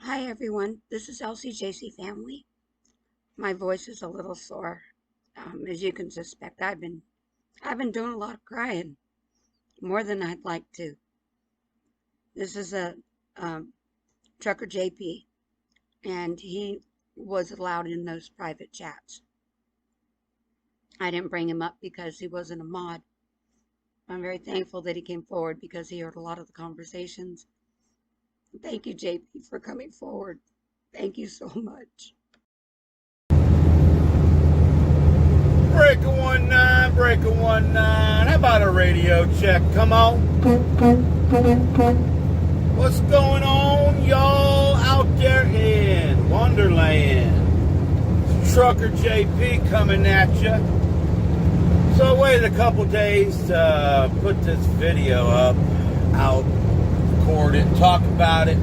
Hi everyone, this is LCJC family. My voice is a little sore. As you can suspect, I've been doing a lot of crying, more than I'd like to. This is a trucker JP, and he was allowed in those private chats. I didn't bring him up because he wasn't a mod. I'm very thankful that he came forward because he heard a lot of the conversations. Thank you, JP, for coming forward. Thank you so much. Breaker 19. How about a radio check? Come on. What's going on, y'all, out there in Wonderland? Trucker JP coming at you. So I waited a couple days to put this video up, record it, talk about it.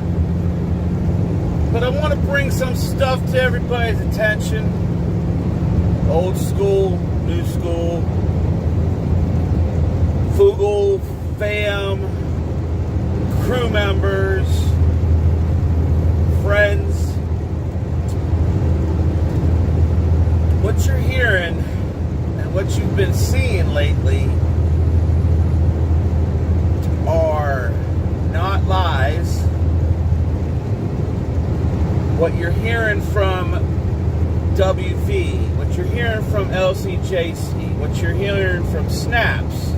But I want to bring some stuff to everybody's attention. Old school, new school, Foogle fam, crew members, friends. What you're hearing and what you've been seeing lately are not lies. What you're hearing from WV, what you're hearing from LCJC, what you're hearing from Snaps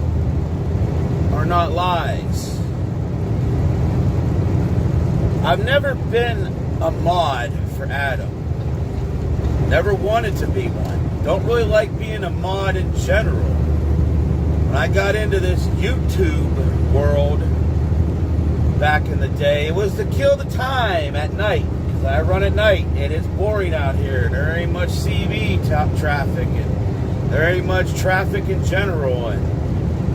are not lies. I've never been a mod for Adam. Never wanted to be one. Don't really like being a mod in general. When I got into this YouTube world back in the day, it was to kill the time at night. I run at night, and it's boring out here. There ain't much CV traffic, and there ain't much traffic in general. And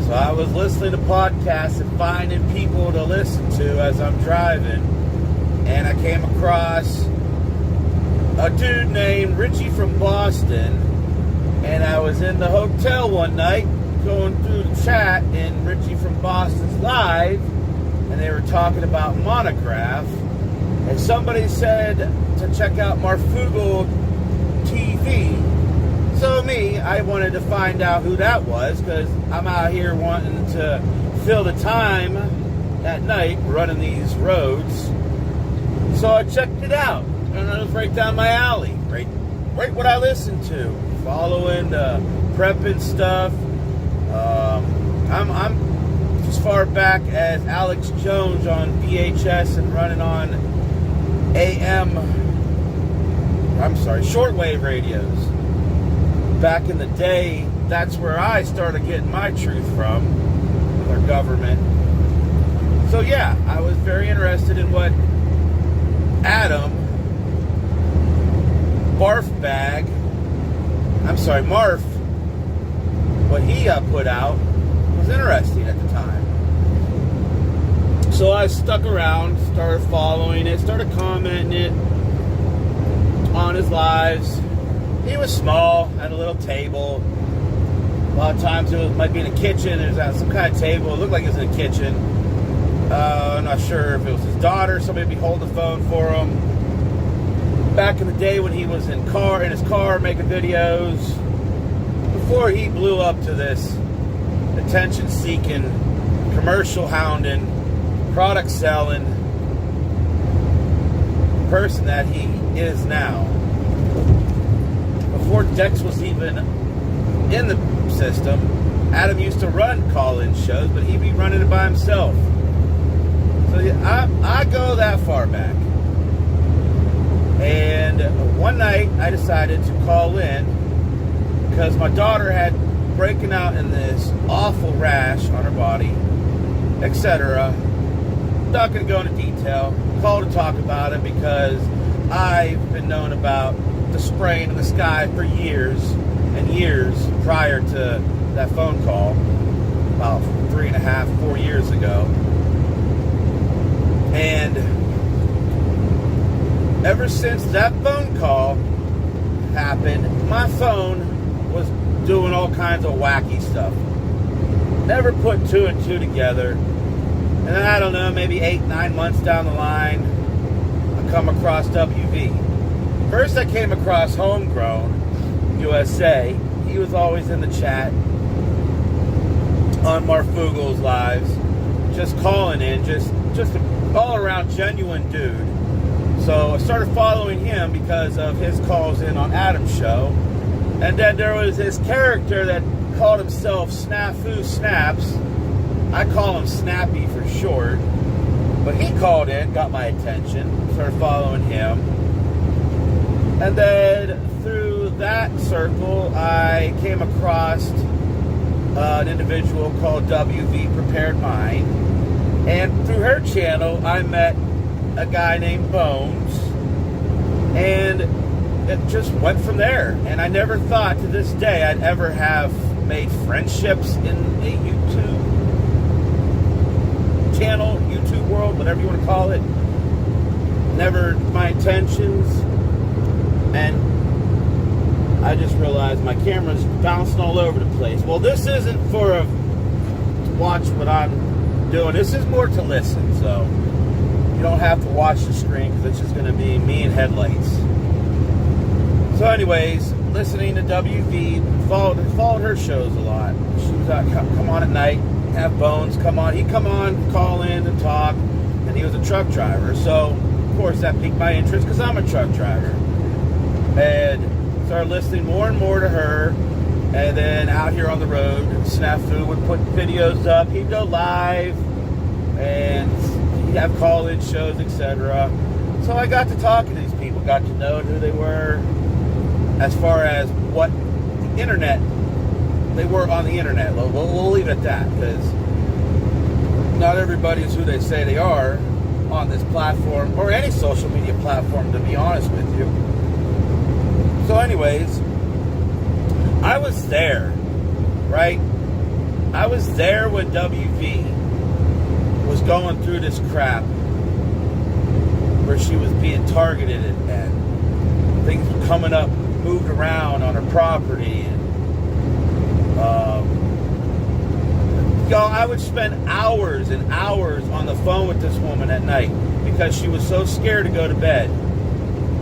so I was listening to podcasts and finding people to listen to as I'm driving. And I came across a dude named Richie from Boston. And I was in the hotel one night going through the chat in Richie from Boston's live, and they were talking about Monograph. And somebody said to check out Marfoogletv. So I wanted to find out who that was, because I'm out here wanting to fill the time at night running these roads. So I checked it out, and it was right down my alley, right what I listen to, following the prepping stuff. I'm as far back as Alex Jones on VHS and running on shortwave radios. Back in the day, that's where I started getting my truth from, with our government. So yeah, I was very interested in what Adam Marf, what he put out was interesting at the time. So I stuck around, started following it, started commenting it on his lives. He was small, had a little table. A lot of times might be in a kitchen. There's some kind of table. It looked like it was in a kitchen. I'm not sure if it was his daughter. Somebody would be holding the phone for him. Back in the day when he was in his car making videos, before he blew up to this attention-seeking, commercial hounding, product selling person that he is now. Before Dex was even in the system, Adam used to run call-in shows, but he'd be running it by himself. So yeah, I go that far back. And one night I decided to call in because my daughter had breaking out in this awful rash on her body, etc. Not going to go into detail. Called to talk about it because I've been known about the spraying in the sky for years and years prior to that phone call, about 3.5, 4 years ago. And ever since that phone call happened, my phone was doing all kinds of wacky stuff. Never put two and two together. And then, I don't know, maybe 8, 9 months down the line, a come across WV. First I came across Homegrown USA. He was always in the chat on Marfoogletv lives, just calling in, just an all-around genuine dude. So I started following him because of his calls in on Adam's show. And then there was this character that called himself Snafu Snaps. I call him Snappy for short. But he called in, got my attention, started following him. And then through that circle, I came across an individual called WV Prepared Mind. And through her channel, I met a guy named Bones. And it just went from there. And I never thought to this day I'd ever have made friendships in a YouTube channel, YouTube world, whatever you want to call it. Never my intentions. And I just realized my camera's bouncing all over the place. Well, this isn't to watch what I'm doing. This is more to listen. So you don't have to watch the screen because it's just going to be me and headlights. So anyways, listening to WV, followed her shows a lot. She was out, come on at night, have Bones come on. He'd come on, call in and talk, and he was a truck driver. So, of course, that piqued my interest because I'm a truck driver. And started listening more and more to her. And then out here on the road, Snafu would put videos up. He'd go live, and he'd have call-in shows, etc. So I got to talking to these people, got to know who they were, as far as what the internet, they were on the internet. We'll leave it at that, because not everybody is who they say they are on this platform, or any social media platform, to be honest with you. So anyways, I was there, right? I was there when WV was going through this crap, where she was being targeted and things were coming up, moved around on her property, and y'all, I would spend hours and hours on the phone with this woman at night because she was so scared to go to bed.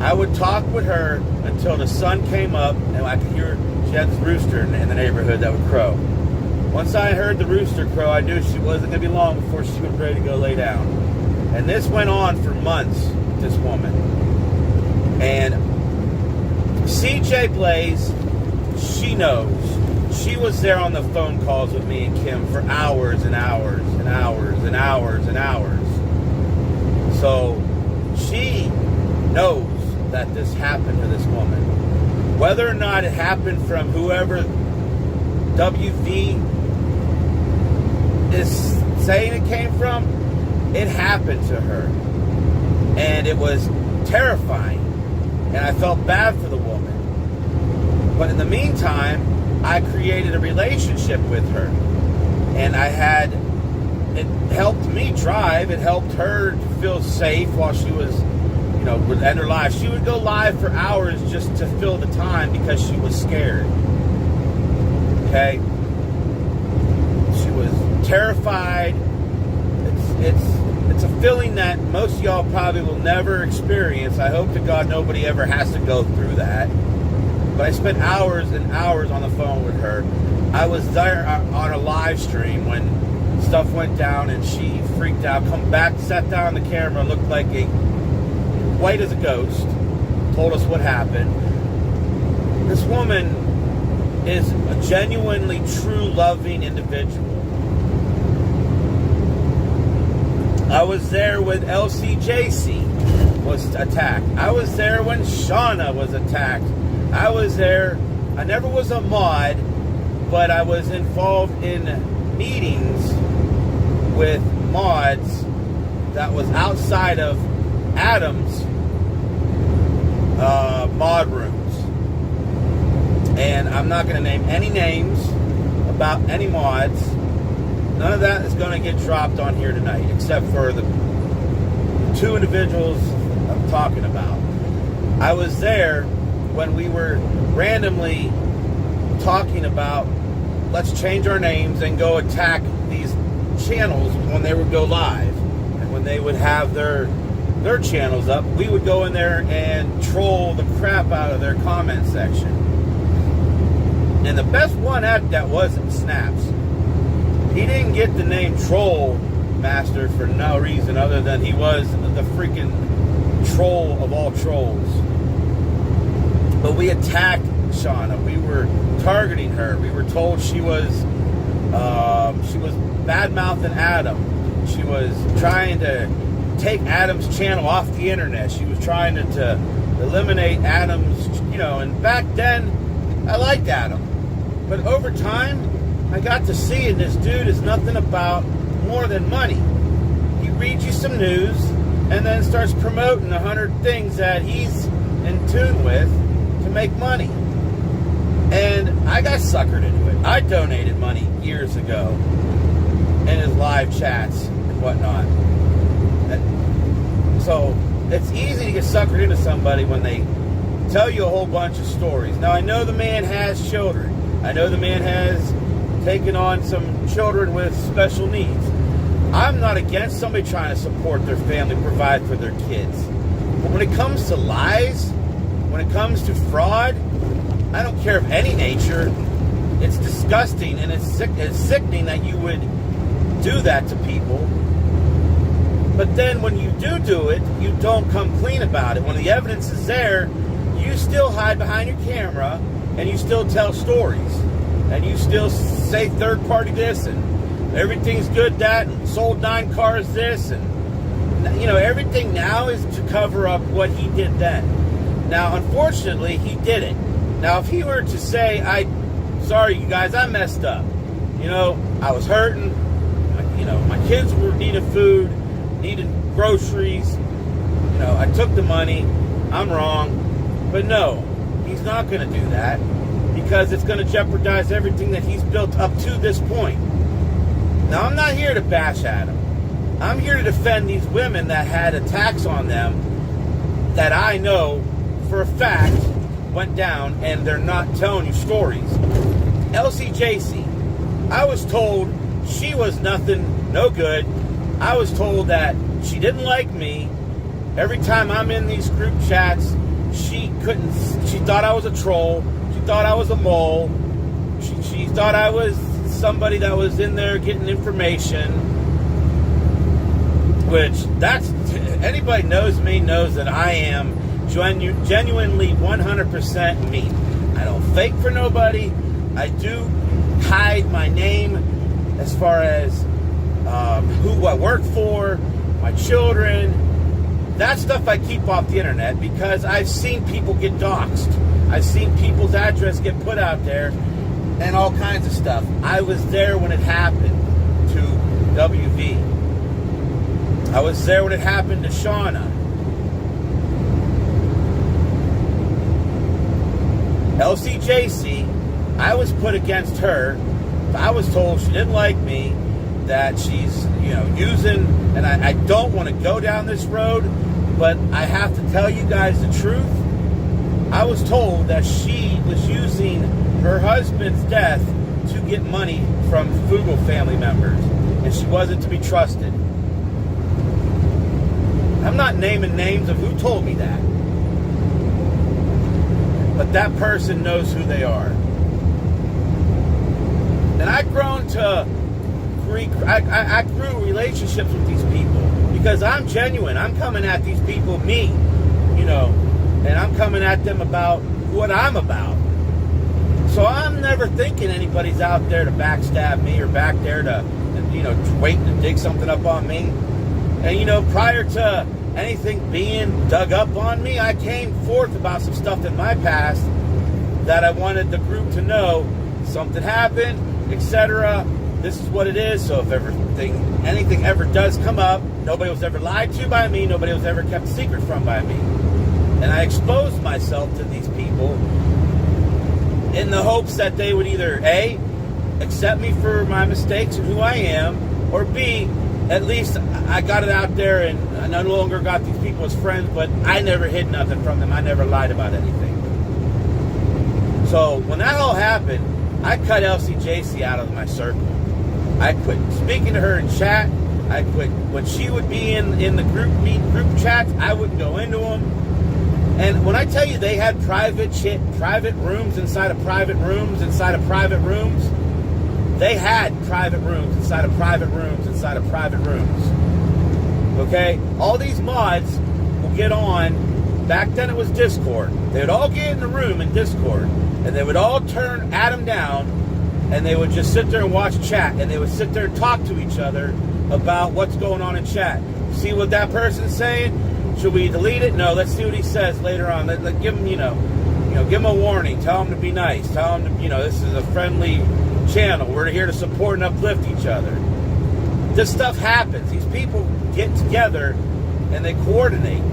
I would talk with her until the sun came up, and I could hear she had this rooster in the neighborhood that would crow. Once I heard the rooster crow, I knew she wasn't going to be long before she was ready to go lay down. And this went on for months with this woman. And CJ Blaze, she knows. She was there on the phone calls with me and Kim for hours and hours and hours and hours and hours. So she knows that this happened to this woman. Whether or not it happened from whoever WV is saying it came from, it happened to her. And it was terrifying. And I felt bad for the woman. But in the meantime, I created a relationship with her. And it helped me drive. It helped her to feel safe while she was, would end her life. She would go live for hours just to fill the time because she was scared. Okay? She was terrified. It's a feeling that most of y'all probably will never experience. I hope to God nobody ever has to go through that. But I spent hours and hours on the phone with her. I was there on a live stream when stuff went down and she freaked out, come back, sat down on the camera, looked like white as a ghost, told us what happened. This woman is a genuinely true loving individual. I was there when LCJC was attacked. I was there when Shauna was attacked. I was there. I never was a mod, but I was involved in meetings with mods that was outside of Adam's mod rooms. And I'm not going to name any names about any mods. None of that is going to get dropped on here tonight, except for the two individuals I'm talking about. I was there when we were randomly talking about, let's change our names and go attack these channels when they would go live and when they would have their their channels up, we would go in there and troll the crap out of their comment section. And the best one at that was Snaps. He didn't get the name Troll Master for no reason other than he was the freaking troll of all trolls. But we attacked Shauna. We were targeting her. We were told she was bad-mouthing Adam. She was trying to take Adam's channel off the internet. She was trying to eliminate Adam's, and back then, I liked Adam. But over time, I got to see it. This dude is nothing about more than money. He reads you some news and then starts promoting 100 things that he's in tune with to make money. And I got suckered into it. I donated money years ago in his live chats and whatnot. And so it's easy to get suckered into somebody when they tell you a whole bunch of stories. Now, I know the man has children. I know the man has taken on some children with special needs. I'm not against somebody trying to support their family, provide for their kids. But when it comes to lies, when it comes to fraud, I don't care of any nature. It's disgusting and it's sickening that you would do that to people. But then when you do it, you don't come clean about it. When the evidence is there, you still hide behind your camera and you still tell stories. And you still say third party this and everything's good that and sold 9 cars this and everything now is to cover up what he did then. Now unfortunately he did it. Now if he were to say, sorry you guys, I messed up. I was hurting. My kids were needing food, needed groceries. I took the money. I'm wrong. But no, he's not going to do that. Because it's going to jeopardize everything that he's built up to this point. Now, I'm not here to bash Adam. I'm here to defend these women that had attacks on them that I know for a fact went down and they're not telling you stories. LCJC, I was told she was nothing, no good. I was told that she didn't like me. Every time I'm in these group chats, she thought I was a troll. Thought I was a mole. She thought I was somebody that was in there getting information, which anybody knows me knows that I am genuinely 100% me. I don't fake for nobody. I do hide my name as far as who I work for, my children. That stuff I keep off the internet because I've seen people get doxxed. I've seen people's address get put out there and all kinds of stuff. I was there when it happened to WV. I was there when it happened to Shauna. LCJC, I was put against her. I was told she didn't like me, that she's, using, and I don't want to go down this road, but I have to tell you guys the truth. I was told that she was using her husband's death to get money from Marfoogletv family members, and she wasn't to be trusted. I'm not naming names of who told me that, but that person knows who they are. And I've grown to, I grew relationships with these people because I'm genuine. I'm coming at these people, me, and I'm coming at them about what I'm about. So I'm never thinking anybody's out there to backstab me or back there to, waiting to dig something up on me. And, prior to anything being dug up on me, I came forth about some stuff in my past that I wanted the group to know something happened, etc. This is what it is. So if anything ever does come up, nobody was ever lied to by me. Nobody was ever kept secret from by me. And I exposed myself to these people in the hopes that they would either A, accept me for my mistakes and who I am, or B, at least I got it out there and I no longer got these people as friends, but I never hid nothing from them. I never lied about anything. So when that all happened, I cut LCJC out of my circle. I quit speaking to her in chat. I quit. When she would be in the group chats, I wouldn't go into them. And when I tell you they had private rooms inside of private rooms inside of private rooms, they had private rooms inside of private rooms inside of private rooms. Okay? All these mods will get on. Back then it was Discord. They would all get in the room in Discord, and they would all turn Adam down, and they would just sit there and watch chat, and they would sit there and talk to each other about what's going on in chat. See what that person's saying? Should we delete it? No, let's see what he says later on. Let give him, give him a warning. Tell him to be nice. Tell him to, this is a friendly channel. We're here to support and uplift each other. This stuff happens. These people get together and they coordinate.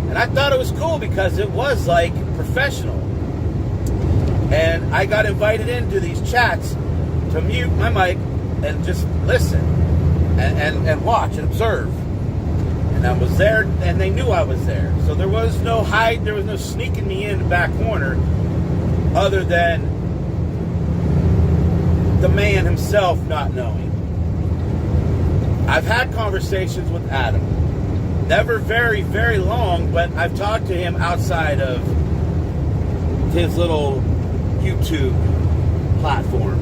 And I thought it was cool because it was like professional. And I got invited into these chats to mute my mic and just listen and watch and observe. And I was there, and they knew I was there. So there was no hide, there was no sneaking me in the back corner other than the man himself not knowing. I've had conversations with Adam. Never very, very long, but I've talked to him outside of his little YouTube platform.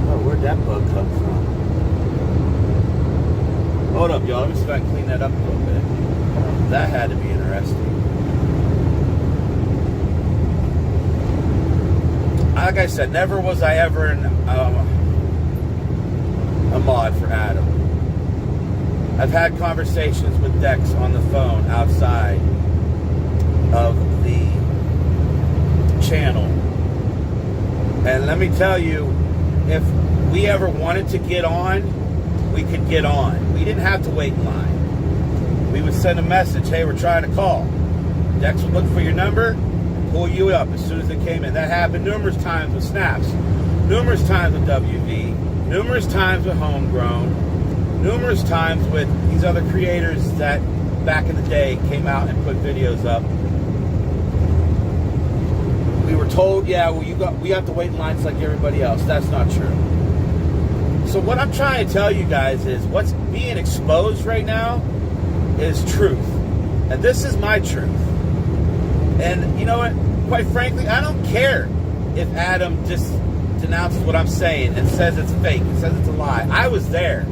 Oh, where'd that bug come from? Hold up, y'all. Let me see if I can clean that up a little bit. That had to be interesting. Like I said, never was I ever a mod for Adam. I've had conversations with Dex on the phone outside of the channel. And let me tell you, if we ever wanted to get on, we could get on. We didn't have to wait in line. We would send a message, hey, we're trying to call. Dex would look for your number and pull you up as soon as it came in. That happened numerous times with Snaps, numerous times with WV, numerous times with Homegrown, numerous times with these other creators that back in the day came out and put videos up. We were told, yeah, well, we have to wait in lines like everybody else. That's not true. So what I'm trying to tell you guys is what's being exposed right now is truth. And this is my truth. And you know what? Quite frankly, I don't care if Adam just denounces what I'm saying and says it's fake and says it's a lie. I was there.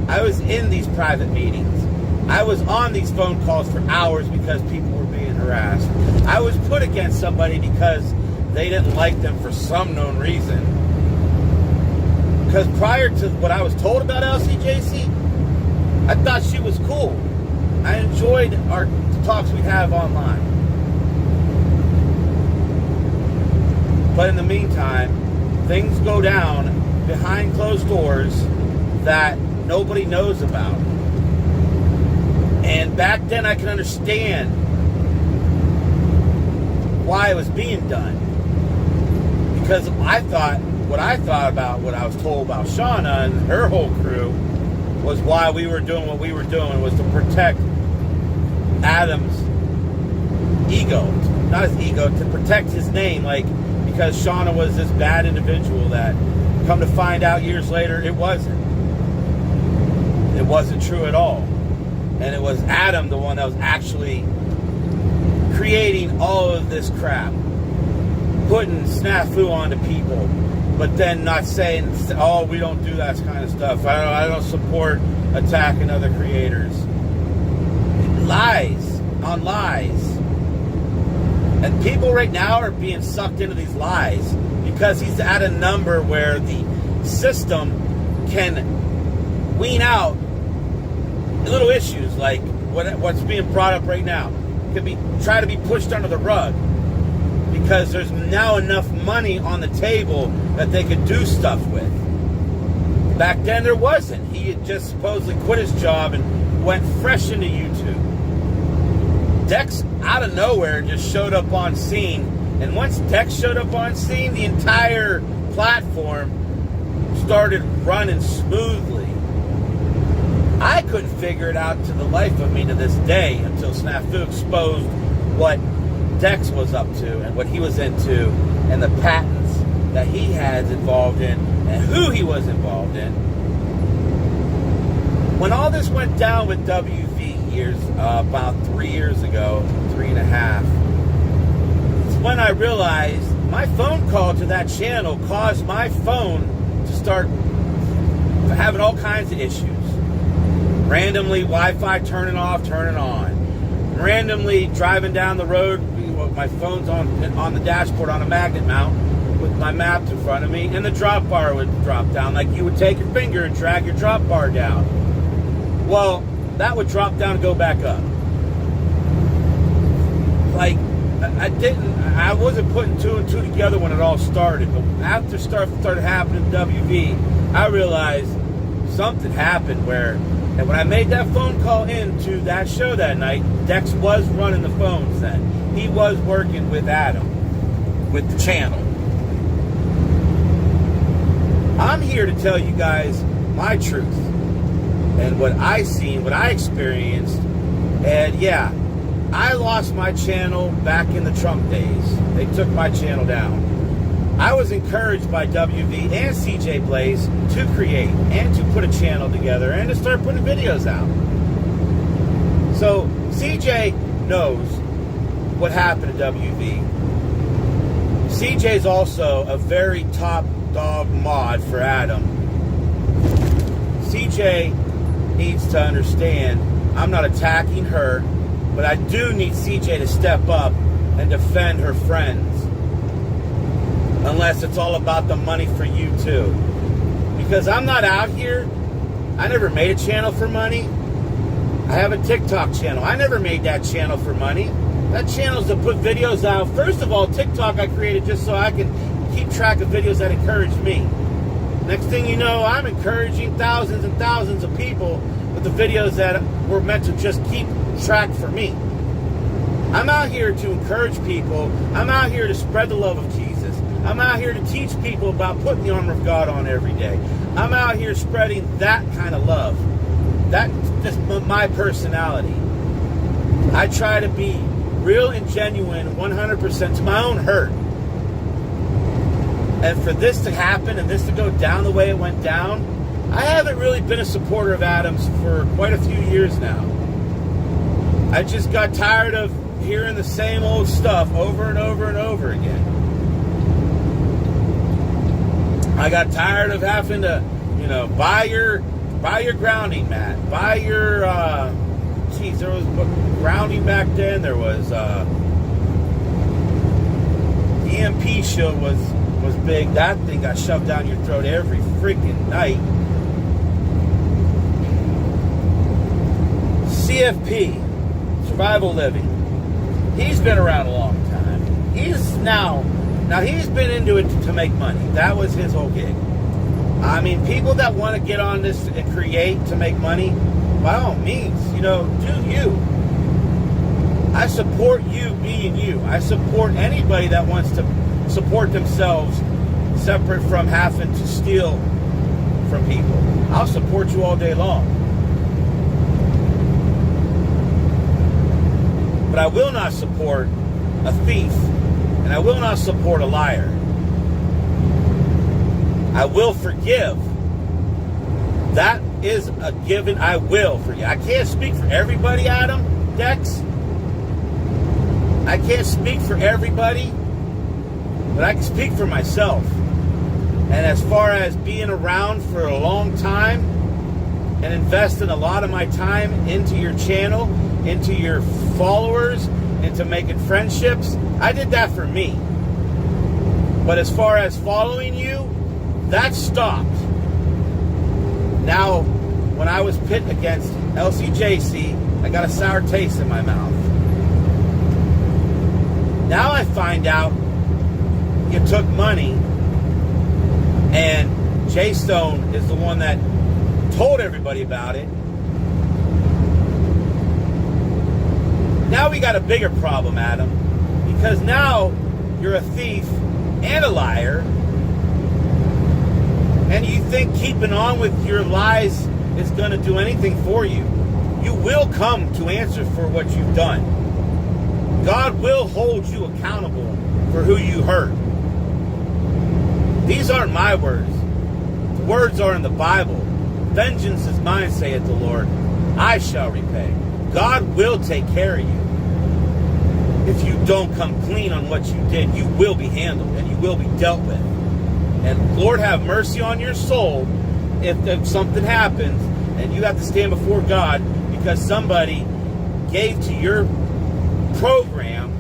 I was in these private meetings. I was on these phone calls for hours because people were being harassed. I was put against somebody because they didn't like them for some known reason. Because prior to what I was told about LCJC, I thought she was cool. I enjoyed our talks we have online. But in the meantime, things go down behind closed doors that nobody knows about. And back then I can understand why it was being done. Because what I thought about what I was told about Shauna and her whole crew was why we were doing what we were doing was to protect Adam's ego. Not his ego, to protect his name, because Shauna was this bad individual that, come to find out years later, it wasn't. It wasn't true at all. And it was Adam, the one that was actually creating all of this crap. Putting snafu onto people, but then not saying, oh, we don't do that kind of stuff. I don't support attacking other creators. Lies on lies. And people right now are being sucked into these lies because he's at a number where the system can wean out little issues like what's being brought up right now. Try to be pushed under the rug. Because there's now enough money on the table that they could do stuff with. Back then there wasn't. He had just supposedly quit his job and went fresh into YouTube. Dex, out of nowhere, just showed up on scene. And once Dex showed up on scene, the entire platform started running smoothly. I couldn't figure it out to the life of me to this day until Snafu exposed what Dex was up to and what he was into and the patents that he has involved in and who he was involved in. When all this went down with WV years, about 3 years ago, 3.5, it's when I realized my phone call to that channel caused my phone to start having all kinds of issues. Randomly, Wi-Fi turning off, turning on. Randomly driving down the road, my phone's on the dashboard on a magnet mount with my maps in front of me, and the drop bar would drop down. Like you would take your finger and drag your drop bar down. Well, that would drop down and go back up. Like, I wasn't putting two and two together when it all started, but after stuff started happening in WV, I realized something happened and when I made that phone call into that show that night, Dex was running the phones then. He was working with Adam, with the channel. I'm here to tell you guys my truth and what I seen, what I experienced. And yeah, I lost my channel back in the Trump days. They took my channel down. I was encouraged by WV and CJ Blaze to create and to put a channel together and to start putting videos out. So CJ knows what happened to WV. CJ's also a very top dog mod for Adam. CJ needs to understand I'm not attacking her, but I do need CJ to step up and defend her friends. Unless it's all about the money for you too. Because I'm not out here. I never made a channel for money. I have a TikTok channel. I never made that channel for money. That channel's to put videos out. First of all, TikTok I created just so I can keep track of videos that encourage me. Next thing you know, I'm encouraging thousands and thousands of people with the videos that were meant to just keep track for me. I'm out here to encourage people. I'm out here to spread the love of Jesus. I'm out here to teach people about putting the armor of God on every day. I'm out here spreading that kind of love. That's just my personality. I try to be real and genuine 100% to my own hurt. And for this to happen and this to go down the way it went down, I haven't really been a supporter of Adams for quite a few years now. I just got tired of hearing the same old stuff over and over and over again. I got tired of having to, buy your grounding mat, buy your, there was grounding back then. There was EMP shield was big. That thing got shoved down your throat every freaking night. CFP, Survival Living. He's been around a long time. He's been into it to make money. That was his whole gig. I mean, people that want to get on this and create to make money, by all means, do you. I support you being you. I support anybody that wants to support themselves separate from having to steal from people. I'll support you all day long. But I will not support a thief, and I will not support a liar. I will forgive. That is a given. I will forgive. I can't speak for everybody, Adam, Dex. I can't speak for everybody, but I can speak for myself. And as far as being around for a long time and investing a lot of my time into your channel, into your followers, into making friendships, I did that for me. But as far as following you, that stopped. Now, when I was pit against LCJC, I got a sour taste in my mouth. Now I find out you took money, and Jay Stone is the one that told everybody about it. Now we got a bigger problem, Adam, because now you're a thief and a liar, and you think keeping on with your lies is going to do anything for you. You will come to answer for what you've done. God will hold you accountable for who you hurt. These aren't my words. The words are in the Bible. Vengeance is mine, saith the Lord. I shall repay. God will take care of you. If you don't come clean on what you did, you will be handled and you will be dealt with. And Lord, have mercy on your soul if something happens and you have to stand before God because somebody gave to your program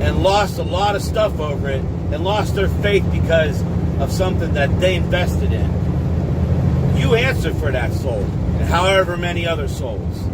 and lost a lot of stuff over it and lost their faith because of something that they invested in. You answer for that soul and however many other souls.